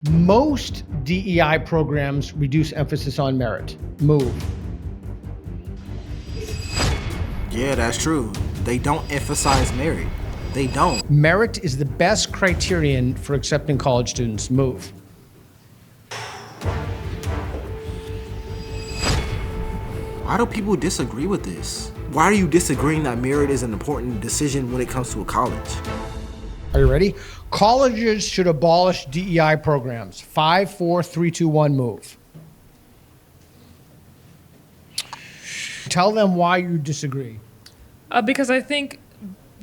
Most DEI programs reduce emphasis on merit. Move. Yeah, that's true. They don't emphasize merit. They don't. Merit is the best criterion for accepting college students. Move. Why do people disagree with this? Why are you disagreeing that merit is an important decision when it comes to a college? Are you ready? Colleges should abolish DEI programs. 5, 4, 3, 2, 1, move. Tell them why you disagree. Because I think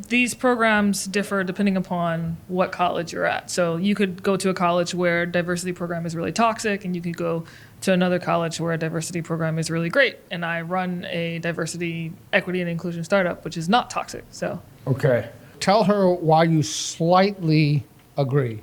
these programs differ depending upon what college you're at. So you could go to a college where a diversity program is really toxic, and you could go to another college where a diversity program is really great. And I run a diversity, equity, and inclusion startup, which is not toxic. So Okay. Tell her why you slightly agree.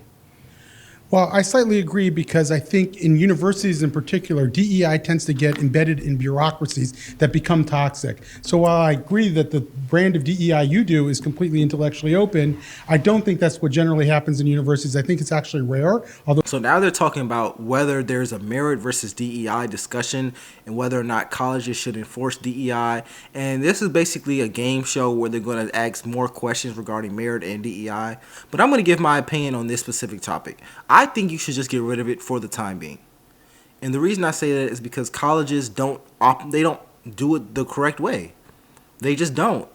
Well, I slightly agree because I think in universities in particular, DEI tends to get embedded in bureaucracies that become toxic. So while I agree that the brand of DEI you do is completely intellectually open, I don't think that's what generally happens in universities. I think it's actually rare. So now they're talking about whether there's a merit versus DEI discussion and whether or not colleges should enforce DEI. And this is basically a game show where they're going to ask more questions regarding merit and DEI. But I'm going to give my opinion on this specific topic. I think you should just get rid of it for the time being. And the reason I say that is because colleges don't do it the correct way. They just don't.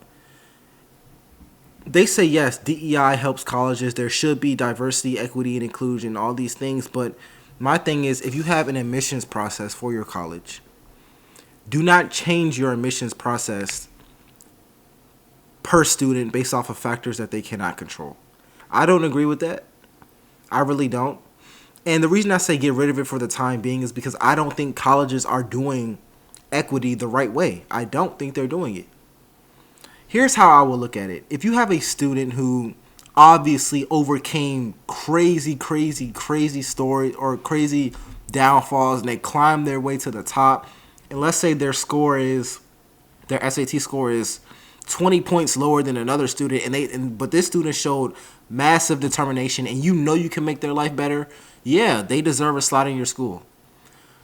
They say, yes, DEI helps colleges. There should be diversity, equity, and inclusion, all these things. But my thing is, if you have an admissions process for your college, do not change your admissions process per student based off of factors that they cannot control. I don't agree with that. I really don't. And the reason I say get rid of it for the time being is because I don't think colleges are doing equity the right way. I don't think they're doing it. Here's how I will look at it. If you have a student who obviously overcame crazy stories or crazy downfalls and they climbed their way to the top, and let's say their SAT score is 20 points lower than another student, but this student showed massive determination and you know you can make their life better, yeah, they deserve a slot in your school.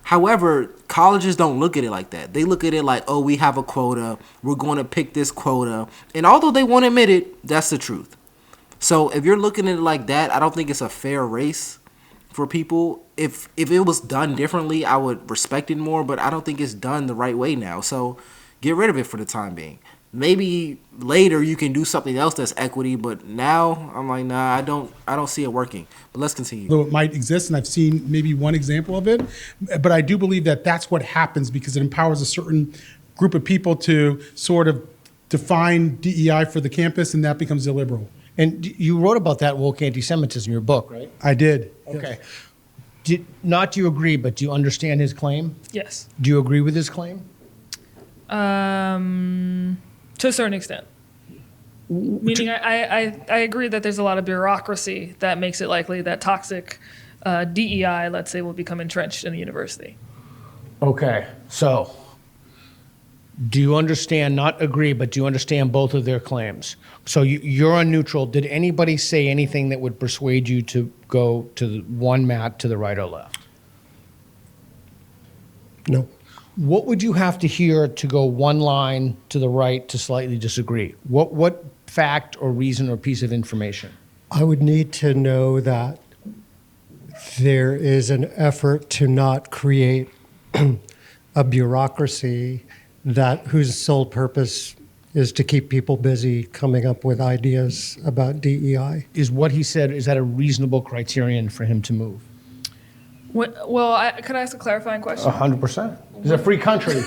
However, colleges don't look at it like that. They look at it like, oh, we have a quota, we're going to pick this quota. And although they won't admit it, that's the truth. So if you're looking at it like that, I don't think it's a fair race for people. If it was done differently, I would respect it more, but I don't think it's done the right way now. So get rid of it for the time being. Maybe later you can do something else that's equity, but now I'm like, nah, I don't see it working. But let's continue. Though it might exist, and I've seen maybe one example of it, but I do believe that that's what happens because it empowers a certain group of people to sort of define DEI for the campus, and that becomes illiberal. And you wrote about that woke anti-Semitism in your book, right? I did. Okay. Do you agree, but do you understand his claim? yes, Do you agree with his claim? to a certain extent. Meaning I agree that there's a lot of bureaucracy that makes it likely that toxic DEI, let's say, will become entrenched in the university. Okay, so do you understand, not agree, but do you understand both of their claims? So you're on neutral. Did anybody say anything that would persuade you to go to the one mat to the right or left? No. What would you have to hear to go one line to the right to slightly disagree? What fact or reason or piece of information? I would need to know that there is an effort to not create a bureaucracy whose sole purpose is to keep people busy coming up with ideas about DEI. Is what he said, is that a reasonable criterion for him to move? Well, could I ask a clarifying question? 100%. It's a free country.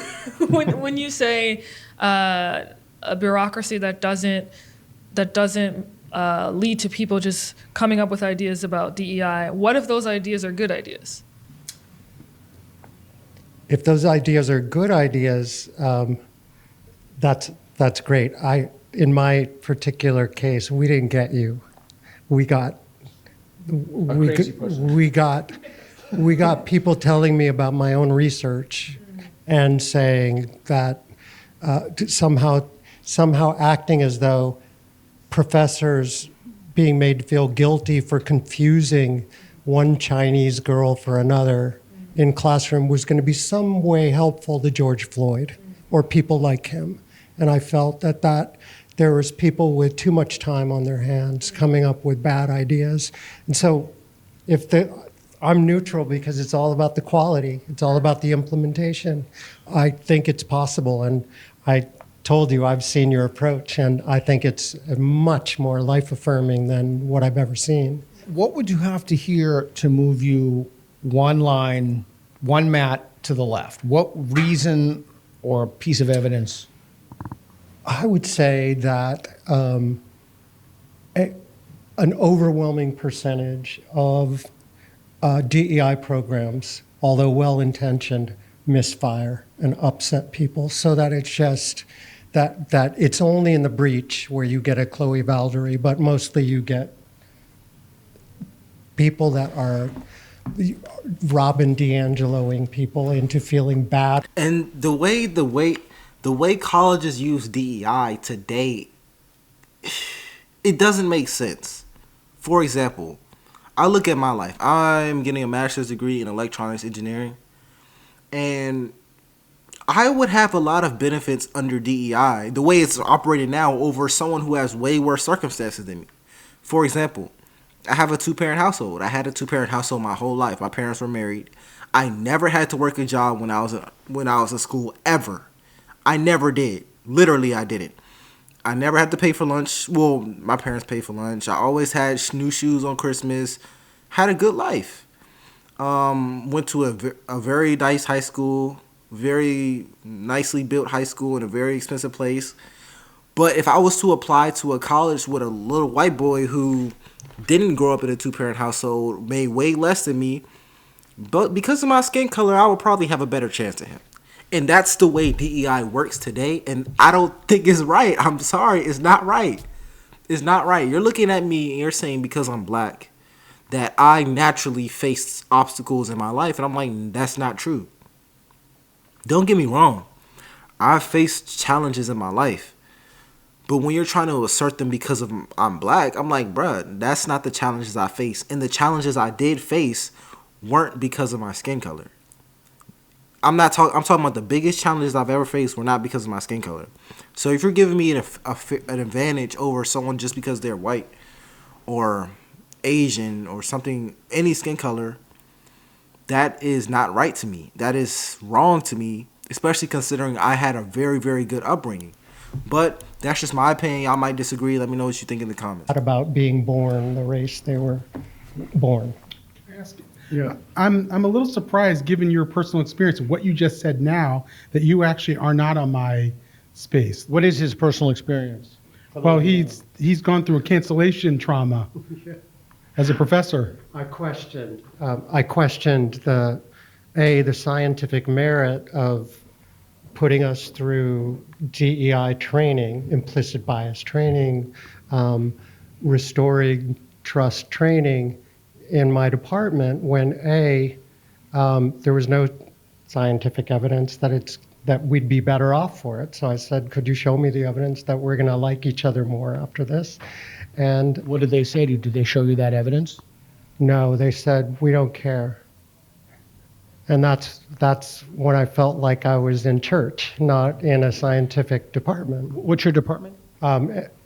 when you say a bureaucracy that doesn't lead to people just coming up with ideas about DEI, what if those ideas are good ideas? If those ideas are good ideas, that's great. In my particular case, we didn't get you. We got people telling me about my own research and saying that somehow acting as though professors being made to feel guilty for confusing one Chinese girl for another in classroom was going to be some way helpful to George Floyd or people like him. And I felt that there was people with too much time on their hands coming up with bad ideas. And so I'm neutral because it's all about the quality. It's all about the implementation. I think it's possible. And I told you I've seen your approach, and I think it's much more life-affirming than what I've ever seen. What would you have to hear to move you one line, one mat to the left? What reason or piece of evidence? I would say that an overwhelming percentage of DEI programs, although well-intentioned, misfire and upset people, so that it's just that it's only in the breach where you get a Chloe Valdary, but mostly you get people that are Robin DiAngeloing people into feeling bad. And the way colleges use DEI today, it doesn't make sense. For example, I look at my life. I'm getting a master's degree in electronics engineering, and I would have a lot of benefits under DEI, the way it's operating now, over someone who has way worse circumstances than me. For example, I have a two-parent household. I had a two-parent household my whole life. My parents were married. I never had to work a job when I was in school, ever. I never did. Literally, I didn't. I never had to pay for lunch. Well, my parents paid for lunch. I always had new shoes on Christmas. Had a good life. Went to a very nice high school, very nicely built high school in a very expensive place. But if I was to apply to a college with a little white boy who didn't grow up in a two-parent household, made way less than me, but because of my skin color, I would probably have a better chance than him. And that's the way DEI works today, and I don't think it's right. I'm sorry, it's not right. It's not right. You're looking at me and you're saying because I'm black that I naturally face obstacles in my life, and I'm like, that's not true. Don't get me wrong. I've faced challenges in my life. But when you're trying to assert them because of I'm black, I'm like, bruh, that's not the challenges I face. And the challenges I did face weren't because of my skin color. I'm talking about the biggest challenges I've ever faced were not because of my skin color. So if you're giving me an advantage over someone just because they're white or Asian or something, any skin color, that is not right to me. That is wrong to me, especially considering I had a very, very good upbringing. But that's just my opinion. Y'all might disagree. Let me know what you think in the comments. Not about being born, the race they were born. Yeah, I'm a little surprised, given your personal experience and what you just said now, that you actually are not on my space. What is his personal experience? Well, he's gone through a cancellation trauma as a professor. I questioned the scientific merit of putting us through DEI training, implicit bias training, restoring trust training in my department when there was no scientific evidence that we'd be better off for it. So I said, could you show me the evidence that we're going to like each other more after this? And What did they say to you? Did they show you that evidence? no, they said, we don't care. And that's when I felt like I was in church, not in a scientific department. What's your department?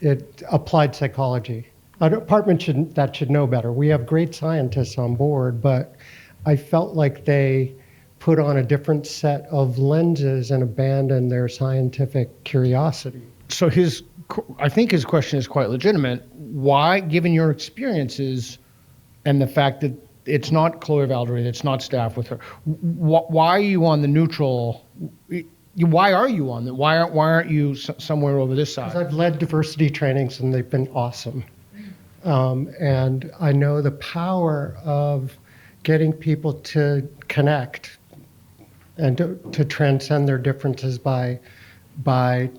It applied psychology. A department should know better. We have great scientists on board, but I felt like they put on a different set of lenses and abandoned their scientific curiosity. So I think his question is quite legitimate. Why, given your experiences and the fact that it's not Chloe Valdary, it's not staff with her, why are you on the neutral? Why are you on that? Why aren't you somewhere over this side? Because I've led diversity trainings and they've been awesome. And I know the power of getting people to connect and to transcend their differences by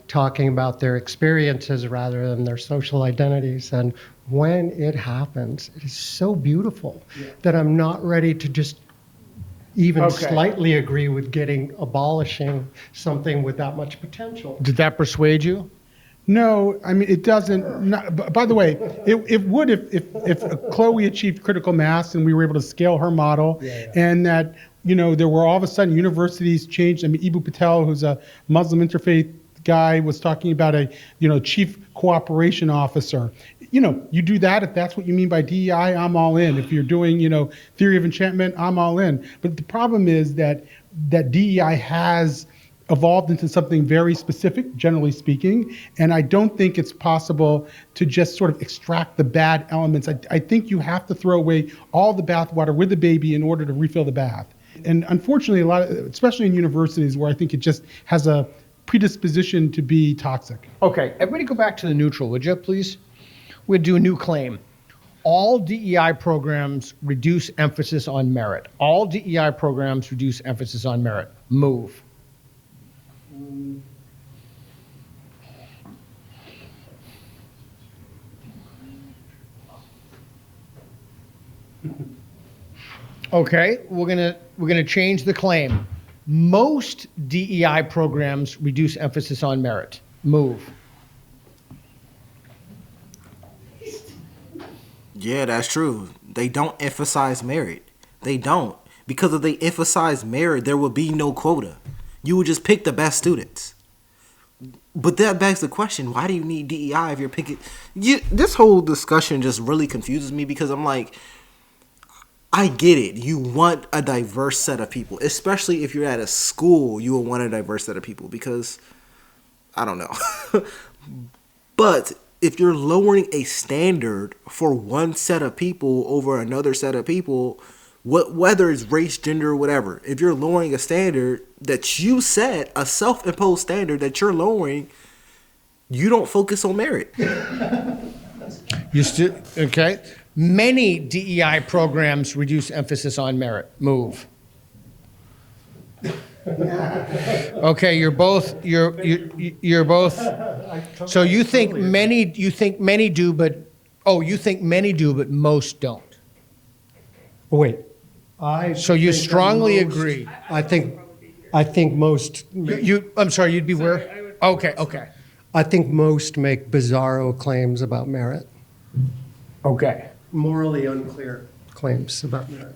talking about their experiences rather than their social identities. And when it happens, it is so beautiful that I'm not ready to just even slightly agree with abolishing something with that much potential. Did that persuade you? No, I mean, it doesn't. By the way, it would if Chloe achieved critical mass and we were able to scale her model, and that, there were all of a sudden universities changed. I mean, Ibu Patel, who's a Muslim interfaith guy, was talking about a, chief cooperation officer. You do that, if that's what you mean by DEI, I'm all in. If you're doing, theory of enchantment, I'm all in. But the problem is that DEI has evolved into something very specific, generally speaking, and I don't think it's possible to just sort of extract the bad elements. I think you have to throw away all the bathwater with the baby in order to refill the bath. And unfortunately, especially in universities where I think it just has a predisposition to be toxic. Okay, everybody go back to the neutral, would you, please? We'll do a new claim. All DEI programs reduce emphasis on merit. All DEI programs reduce emphasis on merit. Move. Okay, we're gonna change the claim. Most DEI programs reduce emphasis on merit. Move. Yeah, that's true. They don't emphasize merit. They don't. Because if they emphasize merit, there would be no quota. You would just pick the best students. But that begs the question, why do you need DEI if you're picking... This whole discussion just really confuses me because I'm like, I get it. You want a diverse set of people. Especially if you're at a school, you will want a diverse set of people because, I don't know. But if you're lowering a standard for one set of people over another set of people, whether it's race, gender, whatever, if you're lowering a standard that you set, a self-imposed standard that you're lowering, you don't focus on merit. Okay. Many DEI programs reduce emphasis on merit. Move. Okay, you're both. So you think many do, but most don't. Wait, So you think strongly most- agree. I think most. I'm sorry. You'd be where? Okay. I think most make bizarro claims about merit. Okay. Morally unclear claims about merit.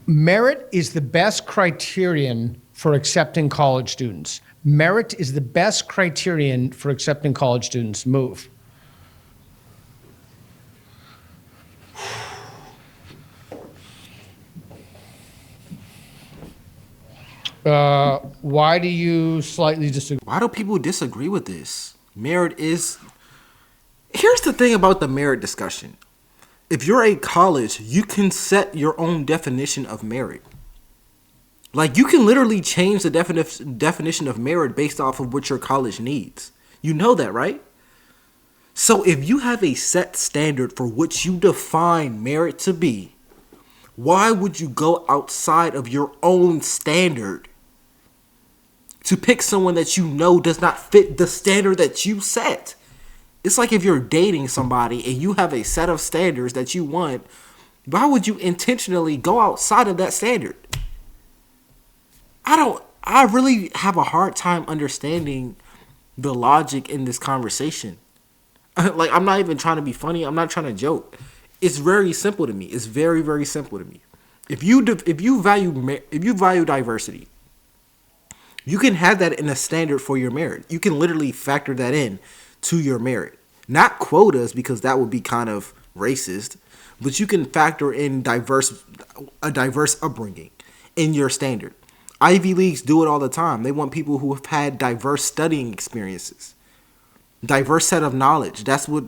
Merit is the best criterion for accepting college students. Merit is the best criterion for accepting college students. Move. Why do you slightly disagree? Why do people disagree with this? Merit is... Here's the thing about the merit discussion. If you're a college, you can set your own definition of merit. Like, you can literally change the definition of merit based off of what your college needs. You know that, right? So if you have a set standard for what you define merit to be, why would you go outside of your own standard to pick someone that you know does not fit the standard that you set? It's like if you're dating somebody and you have a set of standards that you want, why would you intentionally go outside of that standard? I really have a hard time understanding the logic in this conversation. Like, I'm not even trying to be funny. I'm not trying to joke. It's very simple to me. It's very, very simple to me. If you value diversity, you can have that in a standard for your merit. You can literally factor that in to your merit. Not quotas, because that would be kind of racist, but you can factor in a diverse upbringing in your standard. Ivy Leagues do it all the time. They want people who have had diverse studying experiences, diverse set of knowledge. That's what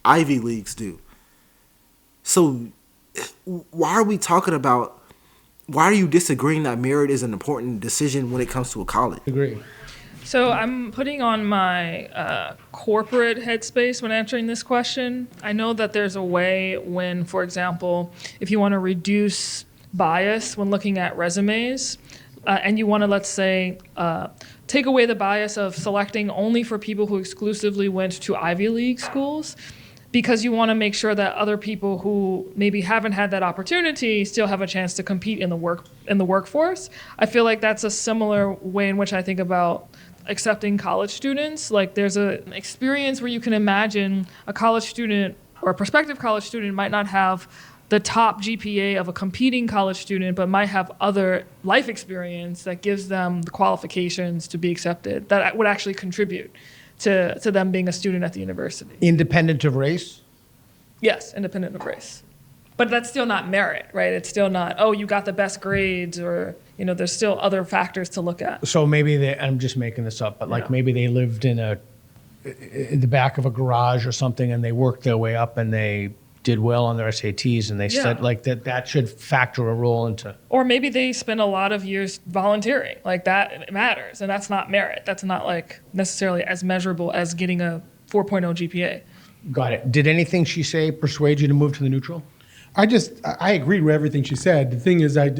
Ivy Leagues do. So why are you disagreeing that merit is an important decision when it comes to a college? Agree. So I'm putting on my corporate headspace when answering this question. I know that there's a way when, for example, if you want to reduce bias when looking at resumes, and you want to, let's say, take away the bias of selecting only for people who exclusively went to Ivy League schools, because you want to make sure that other people who maybe haven't had that opportunity still have a chance to compete in the workforce. I feel like that's a similar way in which I think about accepting college students. Like there's an experience where you can imagine a college student or a prospective college student might not have the top GPA of a competing college student, but might have other life experience that gives them the qualifications to be accepted that would actually contribute to them being a student at the university. Independent of race? Yes, independent of race. But that's still not merit, right? It's still not, oh, you got the best grades, or, there's still other factors to look at. So maybe I'm just making this up, but like maybe they lived in the back of a garage or something, and they worked their way up and they did well on their SATs, and they said like that should factor a role into. Or maybe they spend a lot of years volunteering, like that matters, and that's not merit. That's not like necessarily as measurable as getting a 4.0 GPA. Got it. Did anything she say persuade you to move to the neutral? I agreed with everything she said. The thing is, I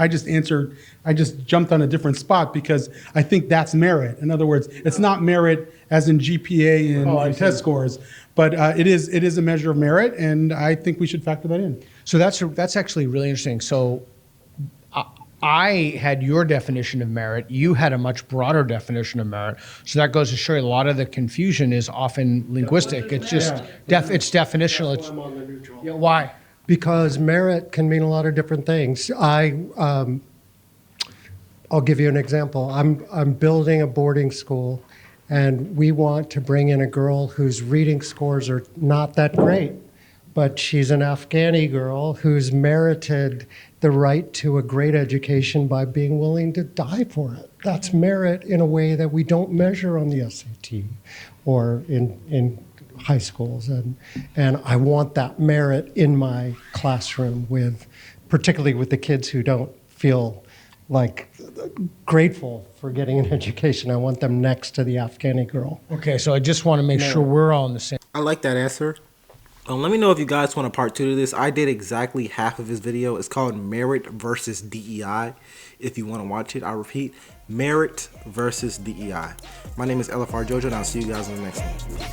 just jumped on a different spot because I think that's merit. In other words, it's not merit as in GPA and test scores, but it is a measure of merit, and I think we should factor that in. So that's actually really interesting. So I had your definition of merit. You had a much broader definition of merit. So that goes to show you a lot of the confusion is often linguistic. It's just it's definitional. It's, I'm on the neutral. yeah, why? Because merit can mean a lot of different things. I'll give you an example. I'm building a boarding school, and we want to bring in a girl whose reading scores are not that great, but she's an Afghani girl who's merited the right to a great education by being willing to die for it. That's merit in a way that we don't measure on the SAT or in high schools, and I want that merit in my classroom particularly with the kids who don't feel like grateful for getting an education. I want them next to the Afghani girl. Okay, so I just want to make sure we're all on the same. I like that answer. Let me know if you guys want a part 2 to this. I did exactly half of his video. It's called Merit versus DEI. If you want to watch it, I repeat, Merit versus DEI. My name is LFR JoJo, and I'll see you guys in the next one. Peace.